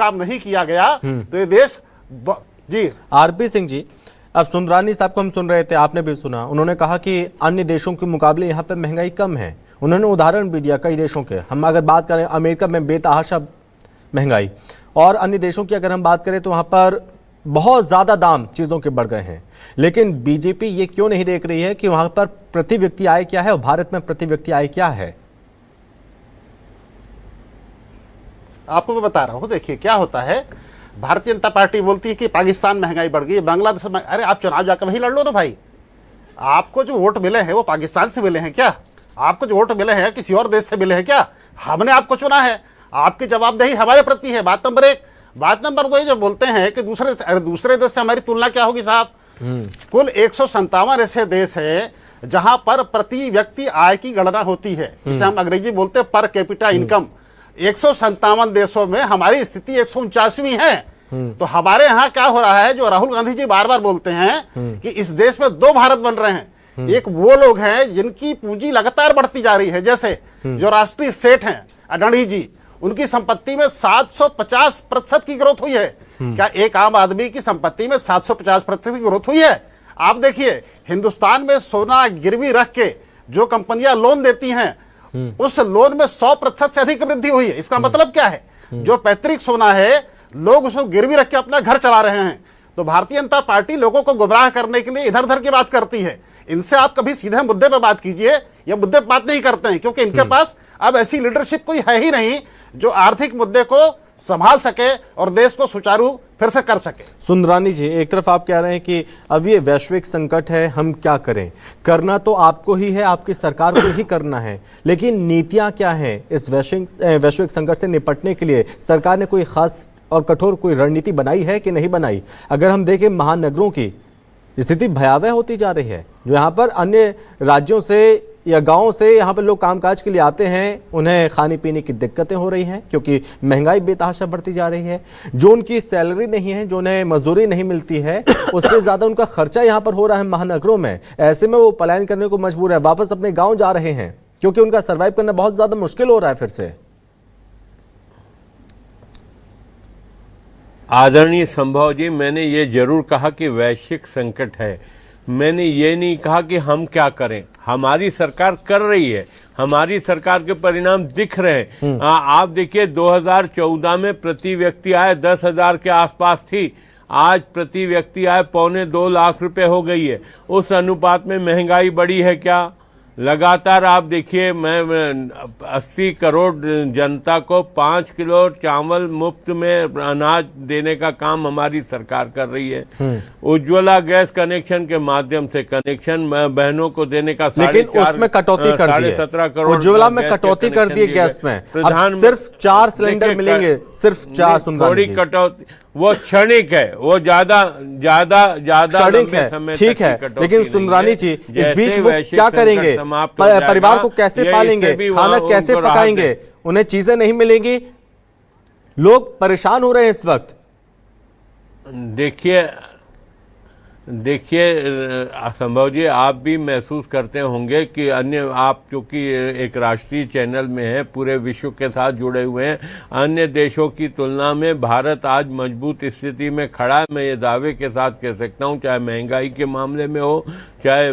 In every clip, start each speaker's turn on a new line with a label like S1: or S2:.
S1: काम नहीं किया गया तो ये देश जी।
S2: आरपी सिंह जी, अब सुंदरानी साहब को हम सुन रहे थे, आपने भी सुना, उन्होंने कहा कि अन्य देशों के मुकाबले यहाँ पे महंगाई कम है। उन्होंने उदाहरण भी दिया कई देशों के। हम अगर बात करें अमेरिका में बेतहाशा महंगाई, और अन्य देशों की अगर हम बात करें तो वहाँ पर बहुत ज़्यादा दाम चीज़ों के बढ़ गए हैं। लेकिन बीजेपी ये क्यों नहीं देख रही है कि वहाँ पर प्रति व्यक्ति आय क्या है और भारत में प्रति व्यक्ति आय क्या है?
S1: आपको मैं बता रहा हूँ, देखिए क्या होता है, भारतीय जनता पार्टी बोलती है कि पाकिस्तान महंगाई बढ़ गई, बांग्लादेश में। अरे आप चुनाव जाकर वहीं लड़ लो ना भाई। आपको जो वोट मिले हैं वो पाकिस्तान से मिले हैं क्या? आपको जो वोट मिले हैं किसी और देश से मिले हैं क्या? हमने आपको चुना है, आपकी जवाबदेही हमारे प्रति है। बात नंबर 1। बात नंबर 2, जो बोलते हैं कि दूसरे देश से हमारी तुलना क्या होगी साहब? कुल 157 ऐसे देश है जहां पर प्रति व्यक्ति आय की गणना होती है, जिसे हम अंग्रेजी बोलते हैं पर कैपिटा इनकम। 157 देशों में हमारी स्थिति 149वीं है। तो हमारे यहाँ क्या हो रहा है, जो राहुल गांधी जी बार बार बोलते हैं कि इस देश में 2 भारत बन रहे हैं। एक वो लोग हैं जिनकी पूंजी लगातार बढ़ती जा रही है, जैसे जो राष्ट्रीय सेठ हैं अडानी जी, उनकी संपत्ति में 750% की ग्रोथ हुई है। क्या एक आम आदमी की संपत्ति में 750% की ग्रोथ हुई है? आप देखिए, हिंदुस्तान में सोना गिरवी रख के जो कंपनियां लोन देती हैं, उस लोन में 100% से अधिक वृद्धि हुई है। इसका मतलब क्या है? जो पैतृक सोना है, लोग उसको गिरवी रख के अपना घर चला रहे हैं। तो भारतीय जनता पार्टी लोगों को गुमराह करने के लिए इधर उधर की बात करती है। इनसे आप कभी सीधे मुद्दे पे बात कीजिए, या मुद्दे पे बात नहीं करते हैं, क्योंकि इनके पास अब ऐसी लीडरशिप कोई है ही नहीं जो आर्थिक मुद्दे को संभाल सके और देश को सुचारू फिर से कर सके।
S2: सुंदरानी जी, एक तरफ आप कह रहे हैं कि अब ये वैश्विक संकट है, हम क्या करें? करना तो आपको ही है, आपकी सरकार को ही करना है, लेकिन नीतियां क्या हैं इस वैश्विक संकट से निपटने के लिए? सरकार ने कोई खास और कठोर कोई रणनीति बनाई है कि नहीं बनाई? अगर हम देखें, महानगरों की स्थिति भयावह होती जा रही है। जो यहाँ पर अन्य राज्यों से या गांवों से यहाँ पर लोग कामकाज के लिए आते हैं, उन्हें खाने पीने की दिक्कतें हो रही हैं क्योंकि महंगाई बेतहाशा बढ़ती जा रही है। जो उनकी सैलरी नहीं है, जो उन्हें मजदूरी नहीं मिलती है, उससे ज़्यादा उनका खर्चा यहाँ पर हो रहा है महानगरों में। ऐसे में वो पलायन करने को मजबूर है, वापस अपने गाँव जा रहे हैं क्योंकि उनका सर्वाइव करना बहुत ज़्यादा मुश्किल हो रहा है फिर से।
S3: आदरणीय संभव जी, मैंने ये जरूर कहा कि वैश्विक संकट है। मैंने ये नहीं कहा कि हम क्या करें। हमारी सरकार कर रही है, हमारी सरकार के परिणाम दिख रहे हैं। आप देखिए, 2014 में प्रति व्यक्ति आय 10,000 के आसपास थी, आज प्रति व्यक्ति आय 2.25 लाख रुपए हो गई है। उस अनुपात में महंगाई बढ़ी है क्या? लगातार आप देखिए, मैं 80 करोड़ जनता को 5 किलो चावल मुफ्त में अनाज देने का काम हमारी सरकार कर रही है। उज्ज्वला गैस कनेक्शन के माध्यम से कनेक्शन बहनों को देने का,
S2: लेकिन उसमें कटौती कर दी है।
S3: 17 करोड़
S2: उज्ज्वला में कटौती कर दी है गैस में। अब सिर्फ 4 सिलेंडर मिलेंगे, सिर्फ 4।
S3: थोड़ी कटौती वो क्षणिक है, वो ज्यादा
S2: क्षणिक है, ठीक है। लेकिन सुंदरानी जी, इस बीच वो क्या करेंगे? परिवार को कैसे पालेंगे? खाना कैसे पकाएंगे? उन्हें चीजें नहीं मिलेंगी, लोग परेशान हो रहे हैं इस वक्त।
S3: देखिए संभव जी, आप भी महसूस करते होंगे कि अन्य, आप चूंकि एक राष्ट्रीय चैनल में हैं, पूरे विश्व के साथ जुड़े हुए हैं, अन्य देशों की तुलना में भारत आज मजबूत स्थिति में खड़ा है। मैं ये दावे के साथ कह सकता हूं, चाहे महंगाई के मामले में हो, चाहे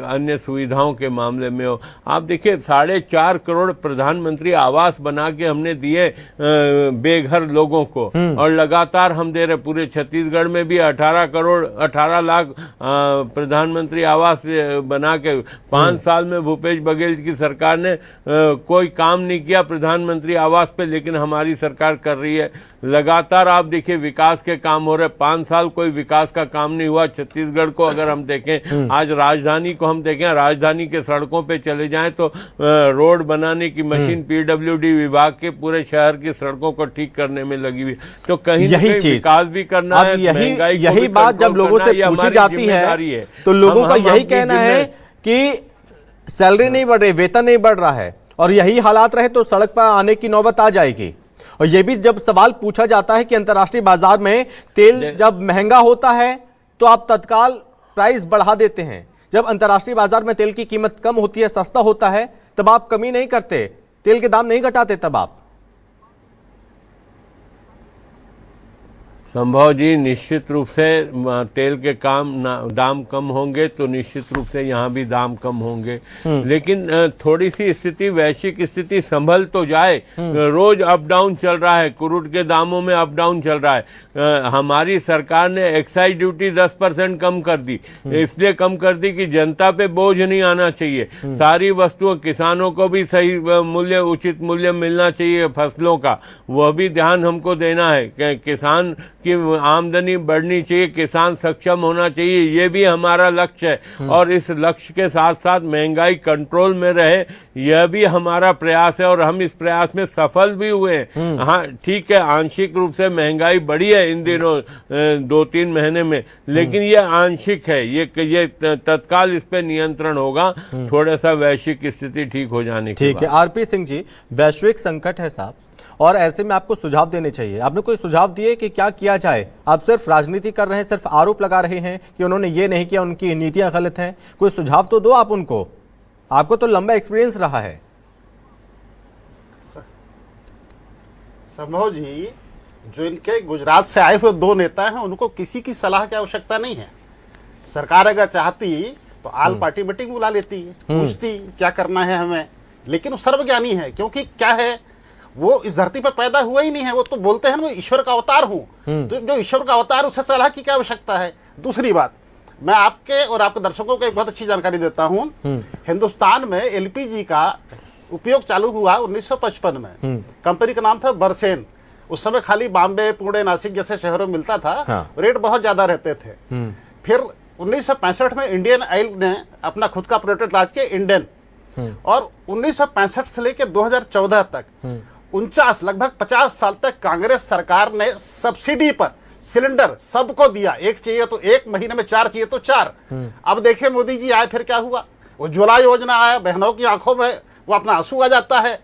S3: अन्य सुविधाओं के मामले में हो। आप देखिए, 4.5 करोड़ प्रधानमंत्री आवास बना के हमने दिए बेघर लोगों को, और लगातार हम दे रहे। पूरे छत्तीसगढ़ में भी 18 लाख प्रधानमंत्री आवास बना के 5 साल में भूपेश बघेल की सरकार ने कोई काम नहीं किया प्रधानमंत्री आवास पे, लेकिन हमारी सरकार कर रही है। लगातार आप देखिए, विकास के काम हो रहे। 5 साल कोई विकास का काम नहीं हुआ छत्तीसगढ़ को। अगर हम देखें, आज राजधानी को हम देखें, राजधानी के सड़कों पे चले जाएं तो रोड बनाने की मशीन पीडब्ल्यूडी विभाग के पूरे शहर की सड़कों को ठीक करने में लगी हुई। तो कहीं
S2: यही
S3: विकास भी करना है।
S2: यही बात जब लोगों से पूछी जाती है तो लोगों का यही कहना है कि सैलरी नहीं बढ़ रही, वेतन नहीं बढ़ रहा है, और यही हालात रहे तो सड़क पर आने की नौबत आ जाएगी। और यह भी जब सवाल पूछा जाता है कि अंतर्राष्ट्रीय बाजार में तेल जब महंगा होता है तो आप तत्काल प्राइस बढ़ा देते हैं, जब अंतर्राष्ट्रीय बाजार में तेल की कीमत कम होती है, सस्ता होता है, तब आप कमी नहीं करते, तेल के दाम नहीं घटाते तब आप।
S3: संभव जी, निश्चित रूप से तेल के दाम कम होंगे तो निश्चित रूप से यहाँ भी दाम कम होंगे, लेकिन थोड़ी सी स्थिति, वैश्विक स्थिति संभल तो जाए। रोज अप डाउन चल रहा है, क्रूड के दामों में अप डाउन चल रहा है। हमारी सरकार ने एक्साइज ड्यूटी 10% कम कर दी, इसलिए कम कर दी कि जनता पे बोझ नहीं आना चाहिए। सारी वस्तुओं, किसानों को भी सही मूल्य, उचित मूल्य मिलना चाहिए फसलों का, वह भी ध्यान हमको देना है। किसान की आमदनी बढ़नी चाहिए, किसान सक्षम होना चाहिए, ये भी हमारा लक्ष्य है। और इस लक्ष्य के साथ साथ महंगाई कंट्रोल में रहे, यह भी हमारा प्रयास है और हम इस प्रयास में सफल भी हुए हैं। हाँ ठीक है, आंशिक रूप से महंगाई बढ़ी है इन दिनों 2-3 महीने में, लेकिन यह आंशिक है, ये तत्काल इस पे नियंत्रण होगा थोड़ा सा वैश्विक स्थिति ठीक हो जाने के बाद।
S2: ठीक है आरपी सिंह जी, वैश्विक संकट है साहब, और ऐसे में आपको सुझाव देने चाहिए। आपने कोई सुझाव दिए कि क्या किया जाए? आप सिर्फ राजनीति कर रहे हैं, सिर्फ आरोप लगा रहे हैं कि उन्होंने ये नहीं किया, उनकी नीतियां गलत हैं। कोई सुझाव तो दो आप उनको, आपको तो लंबा एक्सपीरियंस रहा है।
S1: संभव जी, जो इनके गुजरात से आए हुए 2 नेता हैं, उनको किसी की सलाह की आवश्यकता नहीं है। सरकार अगर चाहती तो आल पार्टी मीटिंग बुला लेती, पूछती क्या करना है हमें, लेकिन वो सर्वज्ञानी है, क्योंकि क्या है, वो इस धरती पर पैदा हुआ ही नहीं है। वो तो बोलते हैं ना, मैं ईश्वर का अवतार हूं, तो जो ईश्वर का अवतार, उससे सलाह की क्या आवश्यकता है। दूसरी बात, मैं आपके और आपके दर्शकों को एक बहुत अच्छी जानकारी देता हूं। हिंदुस्तान में एलपीजी का उपयोग चालू हुआ 1955 में। कंपनी का नाम था बरसेन। उस समय खाली बॉम्बे, पुणे, नासिक जैसे शहरों में मिलता था।
S2: हाँ।
S1: रेट बहुत ज्यादा रहते थे। फिर 1965 में इंडियन ऑयल ने अपना खुद का प्रोडक्ट लॉन्च किया, इंडियन। और 1965 से लेकर 2014 तक 49, लगभग 50 साल तक कांग्रेस सरकार ने सब्सिडी पर सिलेंडर सबको दिया। एक चाहिए तो एक, महीने में 4 चाहिए तो 4। अब देखिए मोदी जी आए, फिर क्या हुआ? उज्ज्वला योजना आया, बहनों की आंखों में वो अपना आंसू आ जाता है।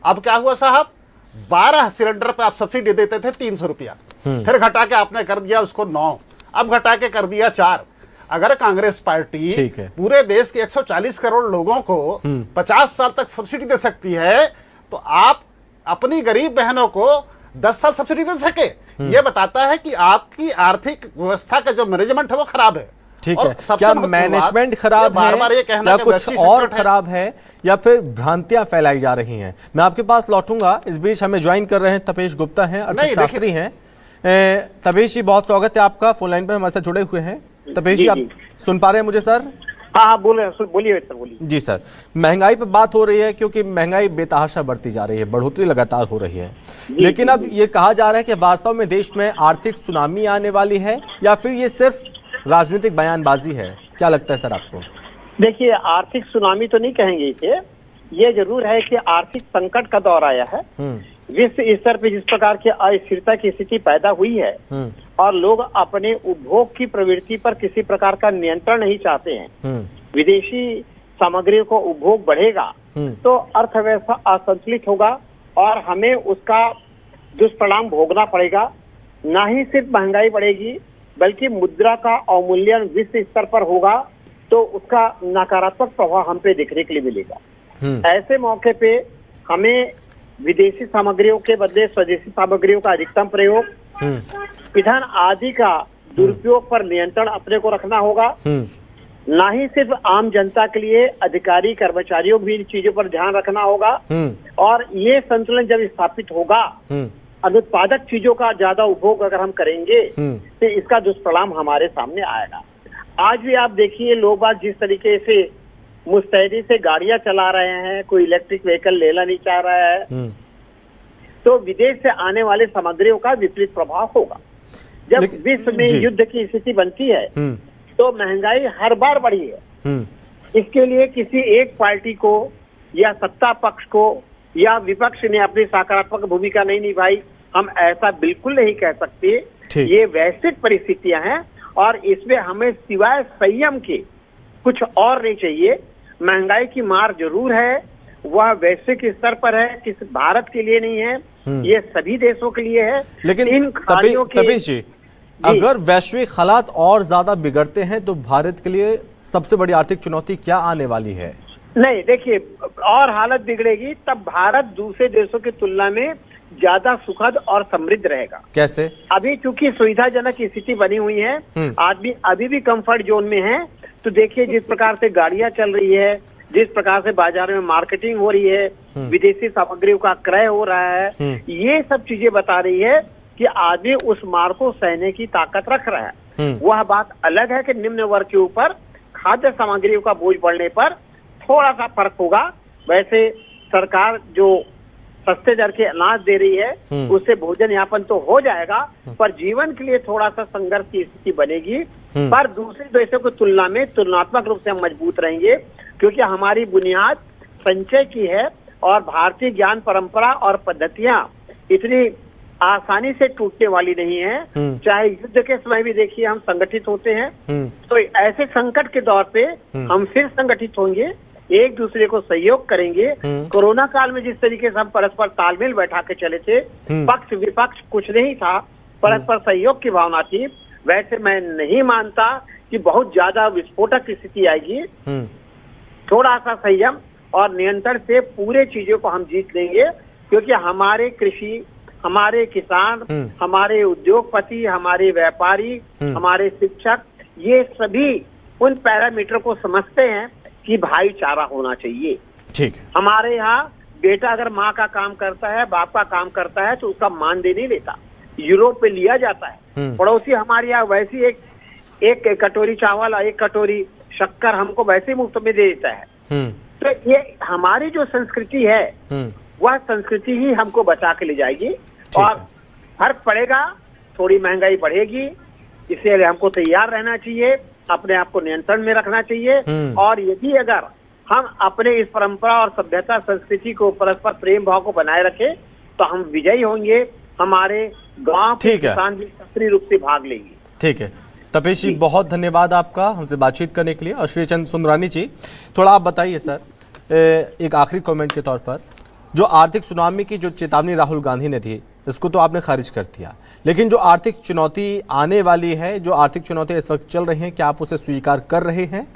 S1: अब क्या हुआ साहब, 12 सिलेंडर पे आप सब्सिडी देते थे 300 रुपया, फिर घटा के आपने कर दिया उसको 9, अब घटा के कर दिया 4। अगर कांग्रेस पार्टी पूरे देश के 140 करोड़ लोगों को 50 साल तक सब्सिडी दे सकती है, तो आप अपनी गरीब बहनों को 10 साल सब्सिडी दे सके। यह बताता है कि आपकी आर्थिक व्यवस्था का जो मैनेजमेंट है वो खराब है।
S2: ठीक है, क्या मैनेजमेंट खराब है या कुछ और खराब है, या फिर भ्रांतियां फैलाई जा रही हैं? मैं आपके पास लौटूंगा। इस बीच हमें ज्वाइन कर रहे हैं तपेश गुप्ता हैं, अर्थशास्त्री हैं। तपेश जी, बहुत स्वागत है आपका, फोन लाइन पर हमारे साथ जुड़े हुए हैं। तपेश जी, आप सुन पा रहे हैं मुझे सर?
S4: हाँ, बोलिए सर, बोलिए।
S2: जी सर, महंगाई पे बात हो रही है, क्योंकि महंगाई बेतहाशा बढ़ती जा रही है, बढ़ोतरी लगातार हो रही है। लेकिन अब ये कहा जा रहा है कि वास्तव में देश में आर्थिक सुनामी आने वाली है, या फिर ये सिर्फ राजनीतिक बयानबाजी है? क्या लगता है सर आपको?
S4: देखिए, आर्थिक सुनामी तो नहीं कहेंगे इसे। ये जरूर है कि आर्थिक संकट का दौर आया है। विश्व स्तर पे जिस प्रकार की अस्थिरता की स्थिति पैदा हुई है और लोग अपने उपभोग की प्रवृत्ति पर किसी प्रकार का नियंत्रण नहीं चाहते हैं, विदेशी सामग्रियों को उपभोग बढ़ेगा तो अर्थव्यवस्था असंतुलित होगा और हमें उसका दुष्परिणाम भोगना पड़ेगा। ना ही सिर्फ महंगाई बढ़ेगी, बल्कि मुद्रा का अवमूल्यन विश्व स्तर पर होगा, तो उसका नकारात्मक प्रभाव हम पे देखने के लिए मिलेगा। ऐसे मौके पे हमें विदेशी सामग्रियों के बदले स्वदेशी सामग्रियों का अधिकतम प्रयोग, ईंधन आदि का दुरुपयोग पर नियंत्रण अपने को रखना होगा। ना ही सिर्फ आम जनता के लिए, अधिकारी कर्मचारियों भी इन चीजों पर ध्यान रखना होगा। और ये संतुलन जब स्थापित होगा, अनुत्पादक चीजों का ज्यादा उपभोग अगर हम करेंगे तो इसका दुष्परिणाम हमारे सामने आएगा। आज भी आप देखिए, लोग बात जिस तरीके से मुस्तैदी से गाड़ियां चला रहे हैं, कोई इलेक्ट्रिक व्हीकल लेना नहीं चाह रहा है, तो विदेश से आने वाले सामग्रियों का विपरीत प्रभाव होगा। जब विश्व में युद्ध की स्थिति बनती है तो महंगाई हर बार बढ़ी है। इसके लिए किसी एक पार्टी को या सत्ता पक्ष को या विपक्ष ने अपनी सकारात्मक भूमिका नहीं निभाई, हम ऐसा बिल्कुल नहीं कह सकते। ये वैश्विक परिस्थितियां हैं और इसमें हमें सिवाय संयम के कुछ और नहीं चाहिए। महंगाई की मार जरूर है, वह वैश्विक स्तर पर है, किस भारत के लिए नहीं है, ये सभी देशों के लिए है।
S2: लेकिन इन तपेश जी, अगर वैश्विक हालात और ज्यादा बिगड़ते हैं तो भारत के लिए सबसे बड़ी आर्थिक चुनौती क्या आने वाली है?
S4: नहीं, देखिए, और हालत बिगड़ेगी तब भारत दूसरे देशों की तुलना में ज्यादा सुखद और समृद्ध रहेगा।
S2: कैसे?
S4: अभी चूंकि सुविधाजनक स्थिति बनी हुई है, आदमी अभी भी कंफर्ट जोन में है, तो देखिए जिस प्रकार से गाड़ियां चल रही है, जिस प्रकार से बाजार में मार्केटिंग हो रही है, विदेशी सामग्रियों का क्रय हो रहा है, ये सब चीजें बता रही है कि आदमी उस मार को सहने की ताकत रख रहा है। वह बात अलग है कि निम्न वर्ग के ऊपर खाद्य सामग्रियों का बोझ बढ़ने पर थोड़ा सा फर्क होगा। वैसे सरकार जो सस्ते दर के अनाज दे रही है उससे भोजन यापन तो हो जाएगा, पर जीवन के लिए थोड़ा सा संघर्ष की स्थिति बनेगी। पर दूसरे देशों की तुलना में तुलनात्मक रूप से हम मजबूत रहेंगे, क्योंकि हमारी बुनियाद संचय की है और भारतीय ज्ञान परंपरा और पद्धतियां इतनी आसानी से टूटने वाली नहीं है। चाहे युद्ध के समय भी देखिए हम संगठित होते हैं, तो ऐसे संकट के दौर पे हम फिर संगठित होंगे, एक दूसरे को सहयोग करेंगे। कोरोना काल में जिस तरीके से हम परस्पर तालमेल बैठा के चले थे, पक्ष विपक्ष कुछ नहीं था, परस्पर सहयोग की भावना थी, वैसे मैं नहीं मानता कि बहुत ज्यादा विस्फोटक स्थिति आएगी। थोड़ा सा संयम और नियंत्रण से पूरे चीजों को हम जीत लेंगे, क्योंकि हमारे कृषि, हमारे किसान, हमारे उद्योगपति, हमारे व्यापारी, हमारे शिक्षक, ये सभी उन पैरामीटर को समझते हैं कि भाईचारा होना चाहिए।
S2: ठीक है।
S4: हमारे यहाँ बेटा अगर माँ का काम करता है, बाप का काम करता है, तो उसका मानदेय नहीं लेता, यूरोप पे लिया जाता है। पड़ोसी हमारे यहाँ वैसी एक कटोरी चावल और एक कटोरी शक्कर हमको वैसे मुफ्त में दे देता है। तो ये हमारी जो संस्कृति है, वह संस्कृति ही हमको बचा के ले जाएगी। और फर्क पड़ेगा, थोड़ी महंगाई बढ़ेगी, इसलिए हमको तैयार रहना चाहिए, अपने आप को नियंत्रण में रखना चाहिए। और यदि अगर हम अपने इस परंपरा और सभ्यता संस्कृति को, परस्पर प्रेम भाव को बनाए रखें, तो हम विजयी होंगे। हमारे गांव के किसान भी सक्रिय रूप से भाग लेंगे।
S2: ठीक है तपेश जी, बहुत धन्यवाद आपका हमसे बातचीत करने के लिए। और श्री चंद सुंदरानी जी, थोड़ा आप बताइए सर, एक आखिरी कमेंट के तौर पर, जो आर्थिक सुनामी की जो चेतावनी राहुल गांधी ने दी, इसको तो आपने खारिज कर दिया, लेकिन जो आर्थिक चुनौती आने वाली है, जो आर्थिक चुनौती इस वक्त चल रही हैं, क्या आप उसे स्वीकार कर रहे हैं?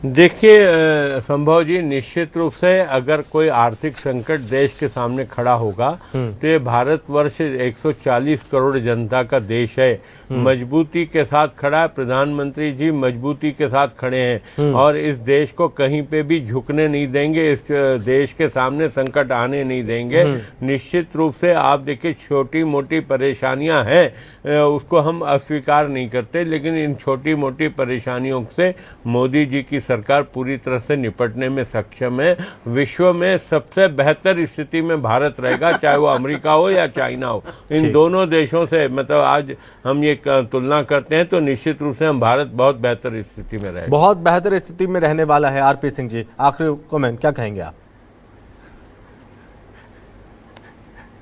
S3: देखिए संभव जी, निश्चित रूप से अगर कोई आर्थिक संकट देश के सामने खड़ा होगा तो ये भारतवर्ष 140 करोड़ जनता का देश है, मजबूती के साथ खड़ा है। प्रधानमंत्री जी मजबूती के साथ खड़े हैं और इस देश को कहीं पे भी झुकने नहीं देंगे, इस देश के सामने संकट आने नहीं देंगे। निश्चित रूप से आप देखिए, छोटी मोटी परेशानियां हैं, उसको हम अस्वीकार नहीं करते, लेकिन इन छोटी मोटी परेशानियों से मोदी जी की सरकार पूरी तरह से निपटने में सक्षम है। विश्व में सबसे बेहतर स्थिति में भारत रहेगा, चाहे वो अमेरिका हो या चाइना हो। इन दोनों देशों से मतलब आज हम ये तुलना करते हैं तो निश्चित रूप से हम भारत बहुत बेहतर स्थिति में रहेगा,
S2: बहुत बेहतर स्थिति में रहने वाला है। आरपी सिंह जी, आखिरी कमेंट क्या कहेंगे आप?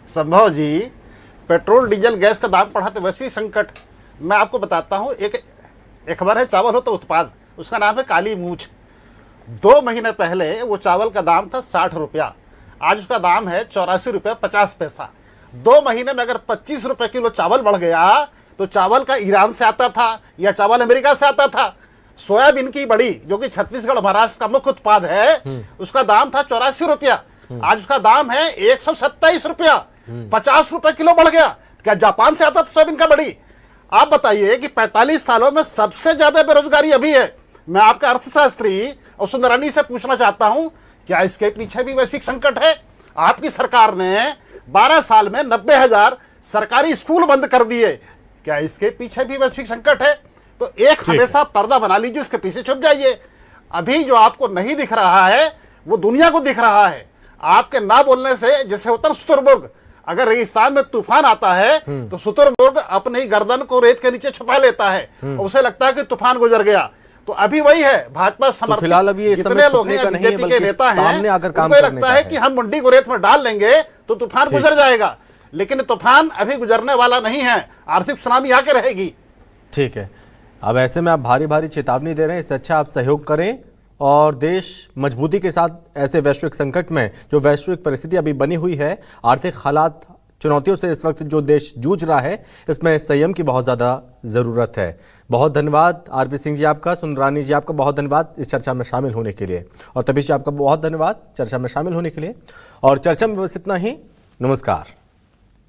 S1: संभव जी, पेट्रोल डीजल गैस का दाम बढ़ा तो वैश्विक संकट। मैं आपको बताता हूं, एक खबर है, चावल हो तो उत्पाद, उसका नाम है काली मूछ। 2 महीने पहले वो चावल का दाम था 60 रुपया, आज उसका दाम है 84 रुपया 50 पैसा। 2 महीने में अगर 25 रुपए किलो चावल बढ़ गया तो चावल का ईरान से आता था या चावल अमेरिका से आता था। सोयाबीन की बड़ी, जो कि छत्तीसगढ़ महाराष्ट्र का मुख्य उत्पाद है, उसका दाम था 84 रुपया, आज उसका दाम है 127 रुपया, 50 रुपए किलो बढ़ गया। क्या जापान से आता था सोयाबीन का बड़ी? आप बताइए कि 45 सालों में सबसे ज्यादा बेरोजगारी अभी है। मैं आपका अर्थशास्त्री और सुंदरानी से पूछना चाहता हूं, क्या इसके पीछे भी वैश्विक संकट है? आपकी सरकार ने 12 साल में 90,000 सरकारी स्कूल बंद कर दिए, क्या इसके पीछे भी वैश्विक संकट है? तो एक हमेशा पर्दा बना लीजिए, उसके पीछे छुप जाइए। अभी जो आपको नहीं दिख रहा है वो दुनिया को दिख रहा है। आपके ना बोलने से, जैसे होता है शुतुरमुर्ग, अगर रेगिस्तान में तूफान आता है तो शुतुरमुर्ग अपनी गर्दन को रेत के नीचे छुपा लेता है और उसे लगता है कि तूफान गुजर गया। तो अभी वही है, भाजपा समर्थित
S2: फिलहाल अभी ये
S1: जितने लोग हैं, बीजेपी के नेता हैं,
S2: सामने आकर काम
S1: उनको
S2: करने
S1: लगता है कि हम मुंडी को रेत में डाल लेंगे तो तूफान गुजर जाएगा, लेकिन तूफान अभी गुजरने वाला नहीं है, आर्थिक सुनामी आके रहेगी।
S2: ठीक है, अब ऐसे में आप भारी भारी चेतावनी दे रहे हैं, इससे अच्छा आप सहयोग करें और देश मजबूती के साथ ऐसे वैश्विक संकट में, जो वैश्विक परिस्थिति अभी बनी हुई है, आर्थिक हालात चुनौतियों से इस वक्त जो देश जूझ रहा है, इसमें संयम की बहुत ज़्यादा ज़रूरत है। बहुत धन्यवाद आरपी सिंह जी आपका, सुंदरानी जी आपका बहुत धन्यवाद इस चर्चा में शामिल होने के लिए, और तभी जी आपका बहुत धन्यवाद चर्चा में शामिल होने के लिए। और चर्चा में बस इतना ही। नमस्कार।